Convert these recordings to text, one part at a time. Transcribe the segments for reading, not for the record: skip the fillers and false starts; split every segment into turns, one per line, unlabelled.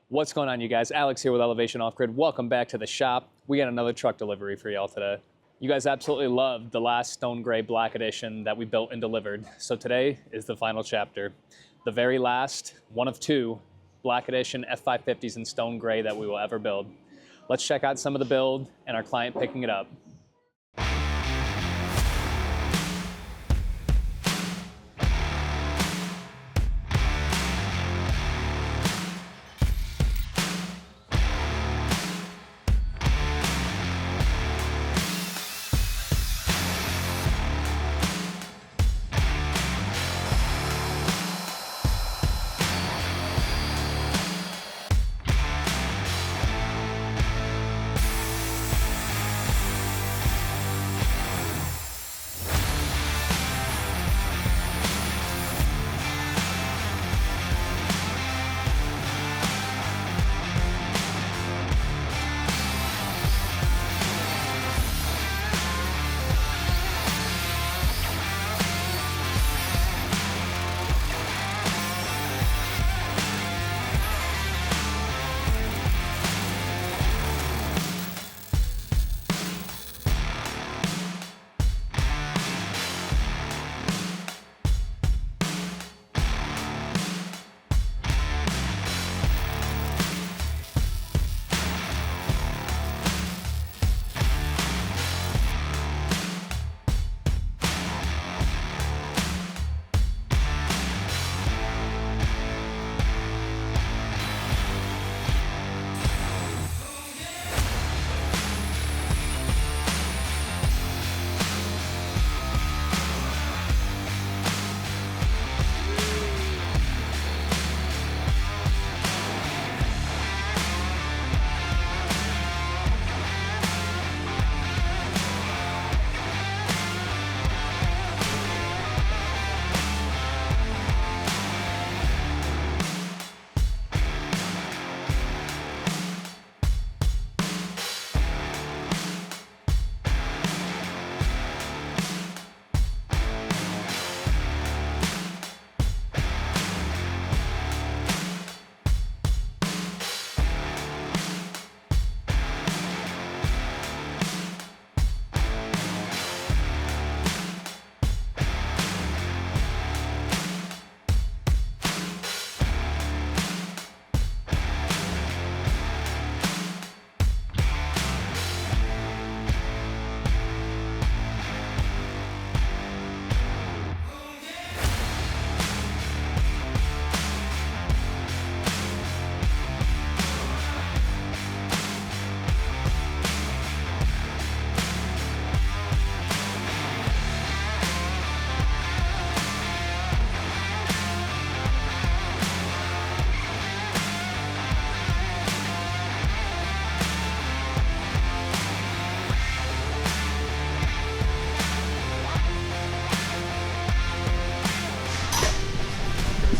What's going on, you guys? Alex here with Elevation Off-Grid. Welcome back to the shop. We got another truck delivery for y'all today. You guys absolutely loved the last stone gray black edition that we built and delivered. So today is the final chapter. The very last, one of two, black edition F550s in stone gray that we will ever build. Let's check out some of the build and our client picking it up.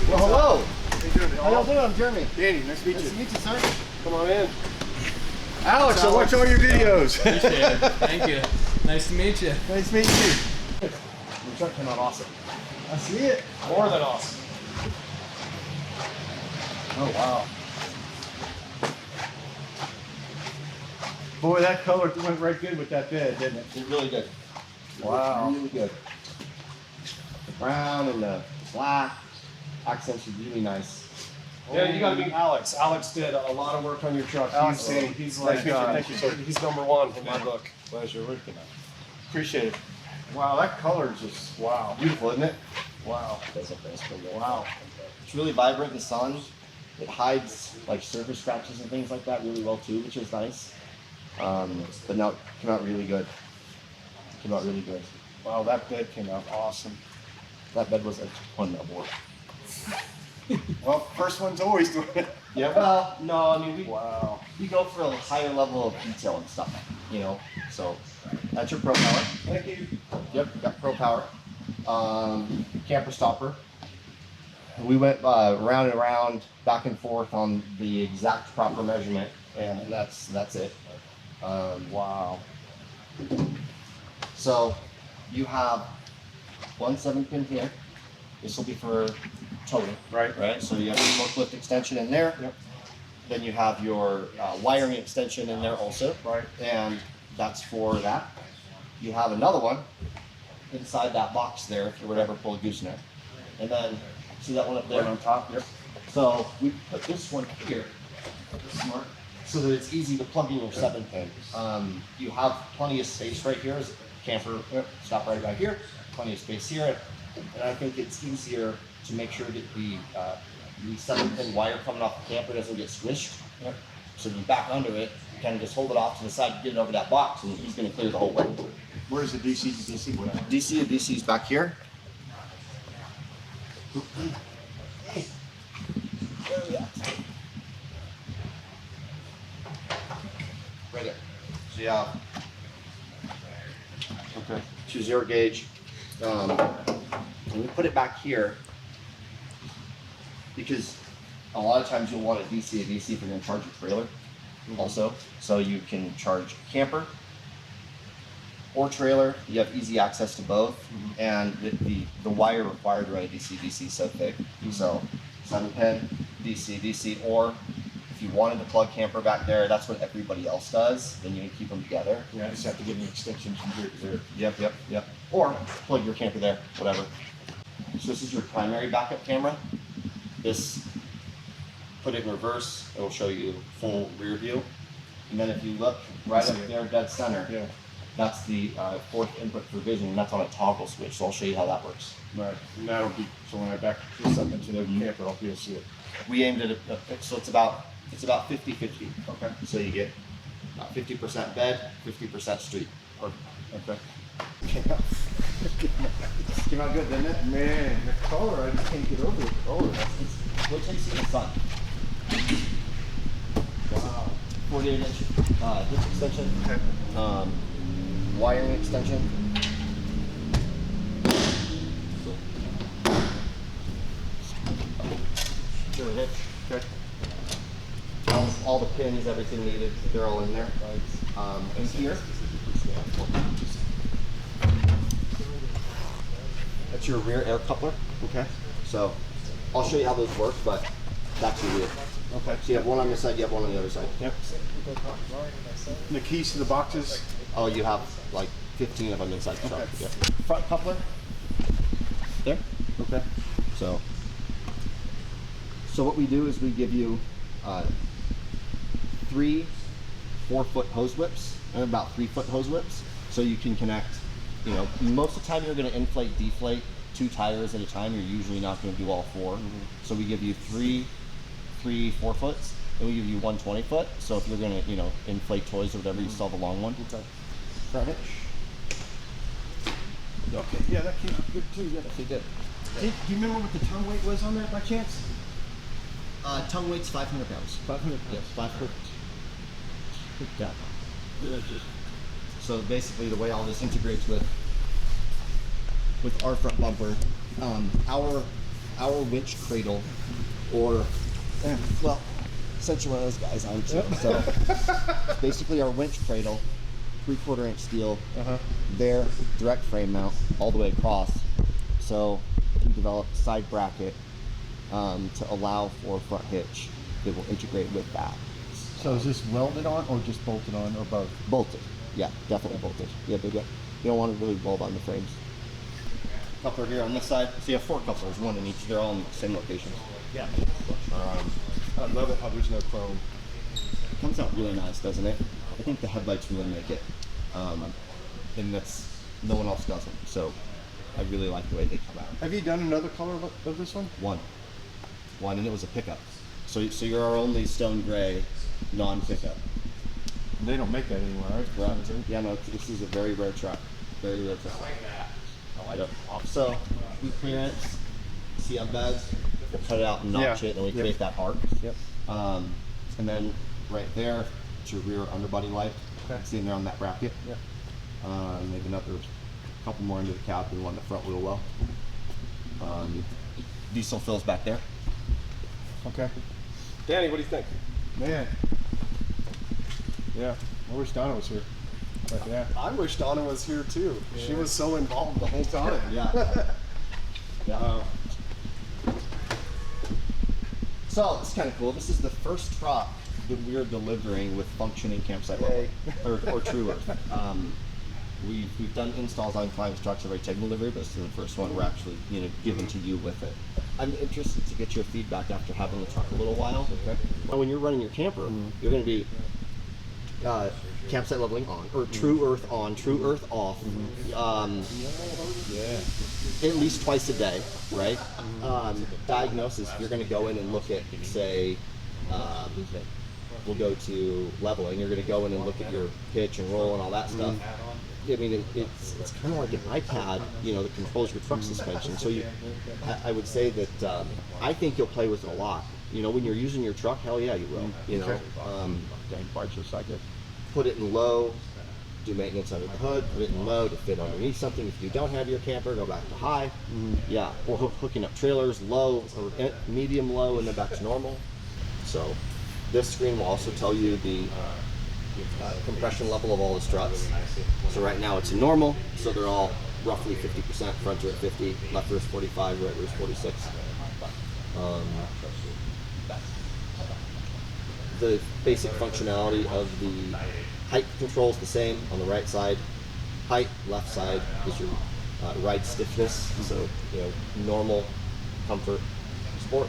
Well, hello.
How you doing?
How y'all doing? I'm Jeremy.
Danny, nice to meet you.
Nice to meet you, sir.
Come on in. Alex, I watch all your videos.
Appreciate it. Thank you. Nice to meet you.
Nice meeting you. Your truck came out awesome. I see it.
More than awesome.
Oh, wow. Boy, that color went right good with that bed, didn't it?
It's really good.
Wow.
Really good. The brown and the black accents are really nice.
Yeah, you gotta meet Alex. Alex did a lot of work on your truck.
Alex,
He's like,
thank you, sir.
he's number one in my book.
Pleasure working on it. Appreciate it.
Wow, that color is just
Wow.
beautiful, isn't it?
Wow.
Wow.
It's really vibrant in the sun. It hides like surface scratches and things like that really well too, which is nice. But no, it came out really good. It came out really good.
Wow, that bed came out awesome.
That bed was a ton of work.
Well, first one's always doing it.
Yeah, well, no, I mean,
Wow.
we go for a higher level of detail and stuff, you know? So, that's your Pro Power.
Thank you.
Yep, got Pro Power. Camper stopper. We went round and round, back and forth on the exact proper measurement, and that's it.
Wow.
So you have 1 7-pin here. This will be for towing.
Right.
Right. So you have your forklift extension in there.
Yep.
then you have your wiring extension in there also,
Right.
and that's for that. You have another one inside that box there if you would ever pull a gooseneck. And then, see that one up there?
Right on top. Yep.
So we put this one here, smart, so that it's easy to plug in your 7-pin. You have plenty of space right here as a camper. Stop right about here. Plenty of space here, and I think it's easier to make sure that the 7-pin wire coming off the camper doesn't get squished.
Yep.
So you back under it, you kind of just hold it off to the side, get it over that box, and he's going to clear the whole way.
Where's the DC to DC? What?
DC to DC is back here. Right there. So yeah,
Okay.
2.0 gauge. And we put it back here because a lot of times you'll want a DC to DC if you're going to charge a trailer also. So you can charge a camper or trailer. You have easy access to both, and the wire required to run a DC DC is so thick. So 7-pin DC DC, or if you wanted to plug camper back there, that's what everybody else does. Then you can keep them together.
Yeah, I just have to get an extension from here to there.
Yep. Or plug your camper there, whatever. So this is your primary backup camera. This, put it in reverse, it will show you full rear view. And then if you look right up there, dead center,
Yeah.
that's the fourth input for vision, and that's on a toggle switch. So I'll show you how that works.
Right. And that'll be, so when I back this up into the camper, I'll be able to see it.
We aimed at so it's about 50-50.
Okay.
So you get 50% bed, 50% street.
Okay. Came out good, didn't it? Man, the color, I just can't get over the color.
What takes you in the sun?
Wow.
48-inch hitch extension,
Okay.
wiring extension. Your hitch.
Okay.
All the pins, everything needed, they're all in there. And here, that's your rear air coupler.
Okay.
So I'll show you how those work, but that's your rear.
Okay.
So you have one on this side, you have one on the other side.
Yep. And the keys to the boxes?
Oh, you have like 15 of them inside the truck.
Okay.
Yep. Front coupler. There.
Okay.
So what we do is we give you 3 4-foot hose whips and about 3-foot hose whips, so you can connect. You know, most of the time you're going to inflate, deflate 2 tires at a time. You're usually not going to do all 4. So we give you 3 4-foots, and we give you 1 20-foot. So if you're going to, inflate toys or whatever, you still have a long one.
Okay.
Front hitch.
Okay. Yeah, that came out good too. Yeah.
They did.
Do you remember what the tongue weight was on that by chance?
Tongue weight's 500 pounds.
500.
Yes, 500. Yeah. So basically, the way all this integrates with our front bumper, our winch cradle, or well, since you're one of those guys, I'm too. So basically, our winch cradle, 3/4 inch steel, there, direct frame mount all the way across. So we developed side bracket to allow for a front hitch that will integrate with that.
So is this welded on or just bolted on or both?
Bolted. Yeah, definitely bolted. Yeah, big. You don't want to really weld on the frames. Coupler here on this side. So you have 4 couplers, 1 in each. They're all in the same location.
Yeah. I love it how there's no chrome.
It comes out really nice, doesn't it? I think the headlights really make it. And that's, no one else does them. So I really like the way they come out.
Have you done another color of this one?
One, and it was a pickup. So you're our only stone gray non-pickup.
They don't make that anymore, right?
Right. Yeah, no, this is a very rare truck. Very rare truck. I like that. So we clearance CM beds, we'll cut it out and notch it, and we create that arc.
Yep.
And then right there, it's your rear underbody light.
Okay.
See in there on that bracket.
Yep.
Maybe another couple more into the cab and one in the front wheel well. Diesel fills back there.
Okay.
Danny, what do you think?
Man. Yeah. I wish Donna was here. But yeah.
I wish Donna was here too. She was so involved the whole time.
Yeah. Yeah. So it's kind of cool. This is the first truck we're delivering with functioning campsite leveling, or true earth. We've done installs on clients' trucks already taken delivery, but this is the first one we're actually given to you with it. I'm interested to get your feedback after having the truck a little while. Okay. When you're running your camper, you're going to be campsite leveling on, or true earth on, true earth off. At least twice a day, right? Diagnosis, you're going to go in and look at, say, we'll go to leveling. You're going to go in and look at your pitch and roll and all that stuff. I mean, it's kind of like an iPad, that controls your truck suspension. So I would say that I think you'll play with it a lot. When you're using your truck, hell yeah, you will. Put it in low, do maintenance under the hood, put it in low to fit underneath something. If you don't have your camper, go back to high. Yeah, or hooking up trailers, low or medium low, and then back to normal. So this screen will also tell you the compression level of all the struts. So right now it's in normal, so they're all roughly 50%. Front are at 50, left rear is 45, right rear is 46. The basic functionality of the height control is the same on the right side. Height, left side is your ride stiffness, so normal, comfort, sport.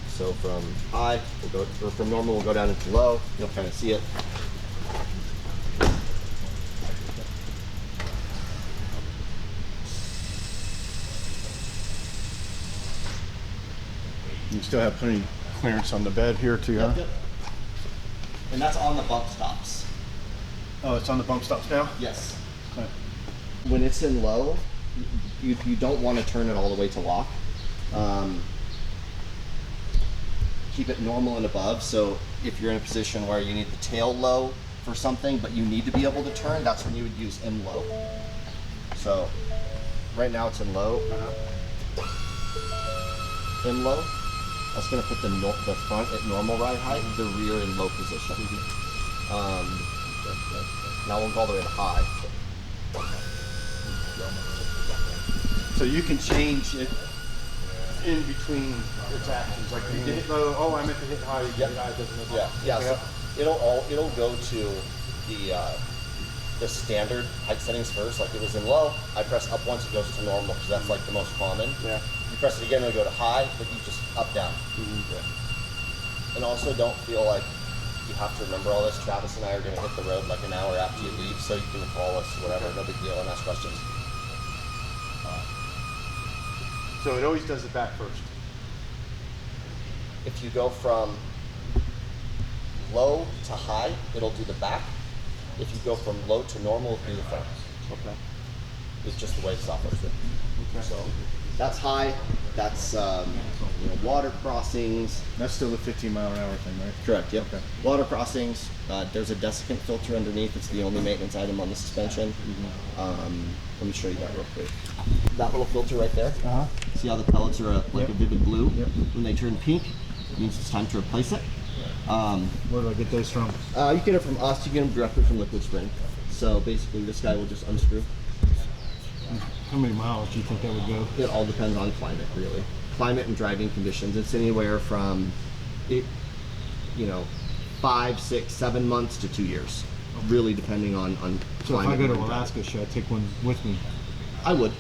So from high, from normal, we'll go down into low. You'll kind of see it.
You still have plenty of clearance on the bed here too, huh?
Yep. And that's on the bump stops.
Oh, it's on the bump stops now?
Yes.
Okay.
When it's in low, you don't want to turn it all the way to lock. Keep it normal and above. So if you're in a position where you need the tail low for something, but you need to be able to turn, that's when you would use in low. So right now it's in low. In low. That's going to put the front at normal ride height, the rear in low position. Now we'll go all the way to high.
So you can change it in between its actions. Like you hit low, oh, I meant to hit high, you hit high, it doesn't matter.
Yeah. So it'll go to the standard height settings first. Like it was in low, I press up once, it goes to normal because that's like the most common.
Yeah.
You press it again, it'll go to high, but you just up down. And also don't feel like you have to remember all this. Travis and I are going to hit the road like an hour after you leave, so you can call us, whatever, no big deal, and ask questions.
So it always does the back first.
If you go from low to high, it'll do the back. If you go from low to normal, it'll do the front.
Okay.
It's just the way the software's written. Okay. So that's high. That's water crossings.
That's still the 15-mile-an-hour thing, right?
Correct. Yep.
Okay.
Water crossings. There's a desiccant filter underneath. It's the only maintenance item on the suspension. Let me show you that real quick. That little filter right there. See how the pellets are like a vivid blue?
Yep.
When they turn pink, it means it's time to replace it.
Where do I get those from?
You get it from us. You get them directly from Liquid Spring. So basically, this guy will just unscrew.
How many miles do you think that would go?
It all depends on climate, really. Climate and driving conditions. It's anywhere from 5, 6, 7 months to 2 years. Really depending on
So
climate.
if I go to Alaska, should I take one with me?
I would.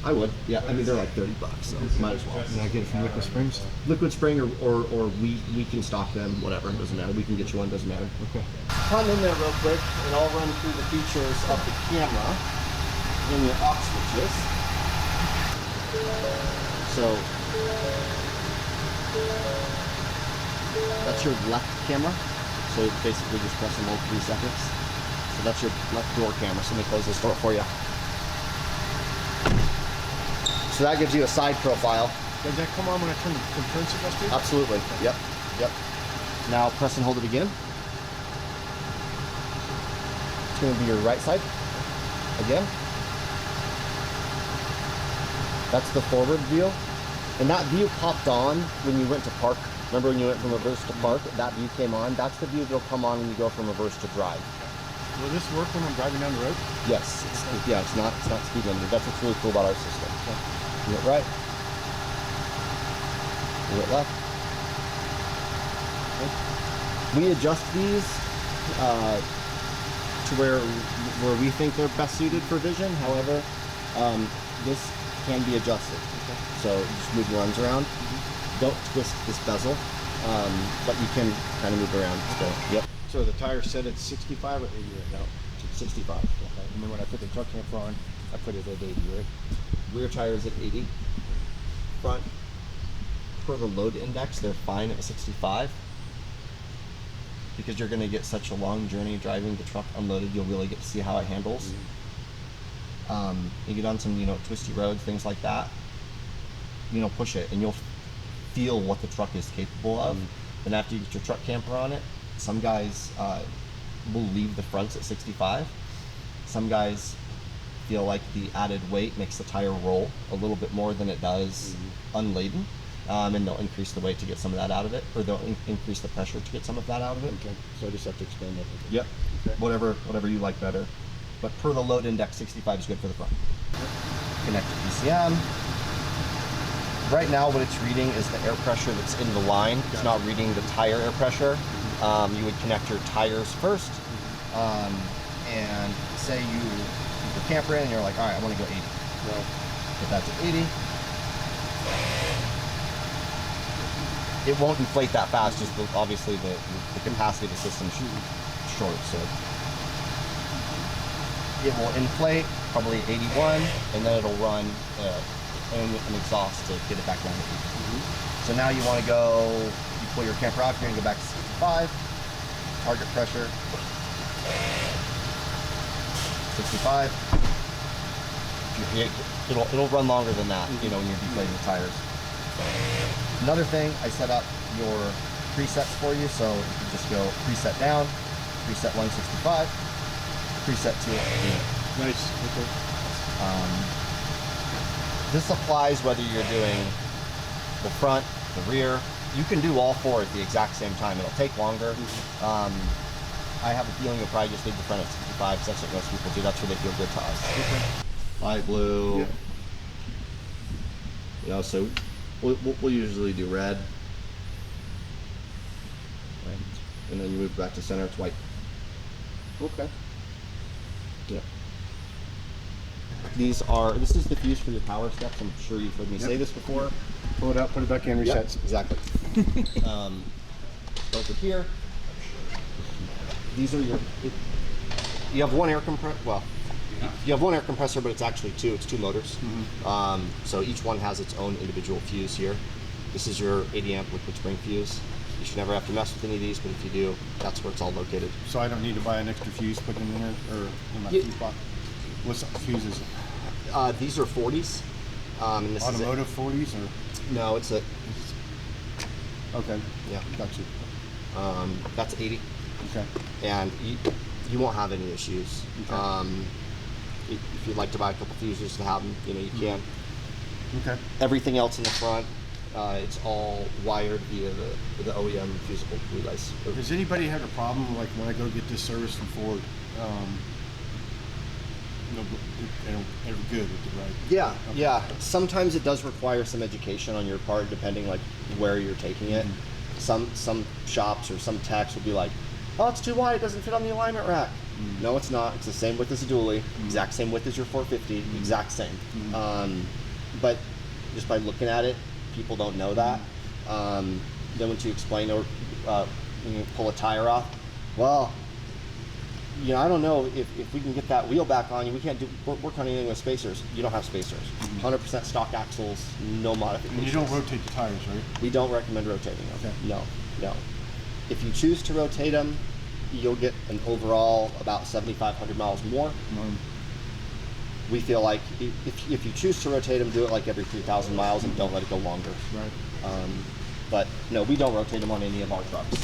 I would. Yeah, I mean, they're like $30, so might as well.
And I get it from Liquid Springs?
Liquid Spring or we can stock them, whatever, it doesn't matter. We can get you one, doesn't matter.
Okay.
Come in there real quick and I'll run through the features of the camera and your aux switches. So that's your left camera. So basically just press and hold 3 seconds. So that's your left door camera. So let me close this door for you. So that gives you a side profile.
Does that come on when I turn the turn signal to?
Absolutely. Yep. Yep. Now press and hold it again. It's going to be your right side. Again. That's the forward view. And that view popped on when you went to park. Remember when you went from reverse to park? That view came on. That's the view that'll come on when you go from reverse to drive.
Will this work when I'm driving down the road?
Yes. It's not speed limited. That's what's really cool about our system. Do it right. Do it left. Good. We adjust these to where we think they're best suited for vision. However, this can be adjusted. Okay. So you just move the lens around. Don't twist this bezel, but you can kind of move around. So, yep.
So the tire set at 65 or 80 right now?
65.
Okay. And then when I put the truck camper on, I put it at 80, right?
Rear tires at 80. Front, per the load index, they're fine at 65. Because you're going to get such a long journey driving the truck unloaded, you'll really get to see how it handles. You get on some, twisty roads, things like that. Push it, and you'll feel what the truck is capable of. Then after you get your truck camper on it, some guys will leave the fronts at 65. Some guys feel like the added weight makes the tire roll a little bit more than it does unladen. And they'll increase the weight to get some of that out of it, or they'll increase the pressure to get some of that out of it.
Okay. So I just have to expand that.
Yep.
Okay.
Whatever you like better. But per the load index, 65 is good for the front. Connect to PCM. Right now, what it's reading is the air pressure that's in the line. It's not reading the tire air pressure. You would connect your tires first, and say you put the camper in, and you're like, all right, I want to go 80. Well, put that to 80. It won't inflate that fast, just obviously the capacity of the system's short, so it will inflate probably 81, and then it'll run an exhaust to get it back down to 80. So now you want to go, you pull your camper out here and go back to 65, target pressure, 65. It'll run longer than that, when you're deflating the tires. Another thing, I set up your presets for you, so you can just go preset down, preset 165, preset 280.
Nice. Okay.
This applies whether you're doing the front, the rear. You can do all four at the exact same time. It'll take longer. I have a feeling you'll probably just leave the front at 65, because that's what most people do. That's where they feel good to us. Okay. Light blue.
Yeah.
So we'll usually do red. Right. And then you move back to center, it's white.
Okay.
Yeah. This is the fuse for your power steps. I'm sure you've heard me say this before.
Pull it out, put it back in, reset.
Yep, exactly. Over here, these are you have one air compressor. Well, you have one air compressor, but it's actually two. It's two motors. So each one has its own individual fuse here. This is your 80 amp liquid spring fuse. You should never have to mess with any of these, but if you do, that's where it's all located.
So I don't need to buy an extra fuse, put it in there, or in my fuse box? What's the fuse is it?
These are 40s. And this
Automotive 40s, or?
No, it's a.
Okay.
Yeah.
Got you.
That's 80.
Okay.
And you won't have any issues.
Okay.
If you'd like to buy a couple fuses to have them, you can.
Okay.
Everything else in the front, it's all wired via the OEM fusible relays.
Does anybody have a problem, like when I go get this service from Ford? They're good with it, right?
Yeah,
Okay.
yeah. Sometimes it does require some education on your part, depending like where you're taking it. Some shops or some techs will be like, "Oh, it's too wide. It doesn't fit on the alignment rack." No, it's not. It's the same width as a dually, exact same width as your 450, exact same. But just by looking at it, people don't know that. Then once you explain or when you pull a tire off, well, I don't know if we can get that wheel back on you. We can't work on anything with spacers. You don't have spacers. 100% stock axles, no modifications.
And you don't rotate the tires, right?
We don't recommend rotating them.
Okay.
No. If you choose to rotate them, you'll get an overall about 7,500 miles more. We feel like if you choose to rotate them, do it like every 3,000 miles and don't let it go longer.
Right.
But no, we don't rotate them on any of our trucks.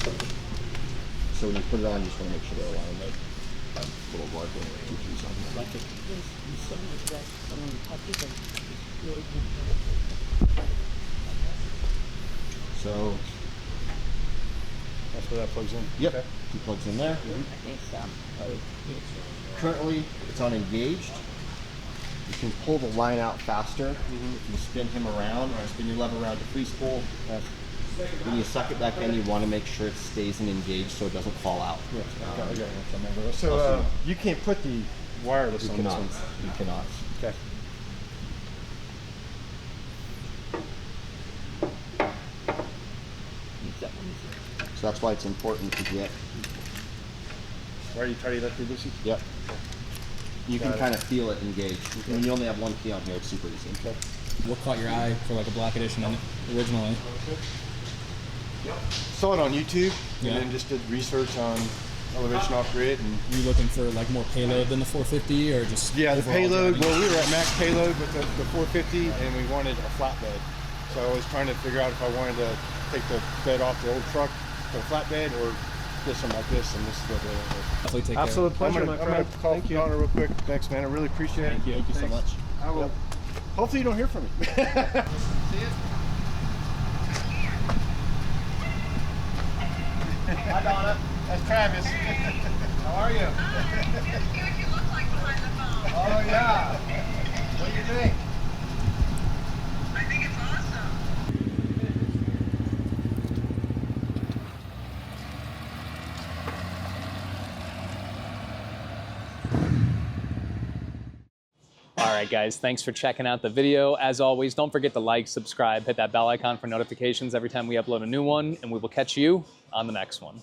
So when you put it on, you just want to make sure they're aligned. Little mark on So
That's where that plugs in?
yep,
Okay.
he plugs in there. Currently, it's on engaged. You can pull the line out faster. If you spin him around, or spin your lever around to free spool, When you suck it back in, you want to make sure it stays and engaged so it doesn't fall out.
Yeah, I got it. So you can't put the wireless
You
on
cannot.
this one.
You cannot.
Okay.
So that's why it's important to get.
Why are you tidy that through, Lucy?
Yep. You can
Got it.
kind of feel it engaged. When you only have one key on here, it's super easy.
Okay.
What caught your eye for like a black edition originally?
Saw it on YouTube
Yeah.
and then just did research on elevation off grid and
You looking for like more payload than the 450 or just
yeah, the
overall
payload.
driving?
Well, we were at max payload with the 450, and we wanted a flatbed. So I was trying to figure out if I wanted to take the bed off the old truck to a flatbed or get something like this. And this is what
Definitely take
Absolute
I'm
pleasure,
gonna,
my
I'm gonna
friend.
call
Thank you.
Donna real quick. Thanks, man. I really appreciate it.
Thank you.
Thank you so
Thanks.
much.
I will. Hopefully, you don't hear from me. See you. Hi, Donna. That's Travis. How are you? Oh, yeah. What are you doing?
I think it's awesome.
All right, guys, thanks for checking out the video. As always, don't forget to like, subscribe, hit that bell icon for notifications every time we upload a new one, and we will catch you on the next one.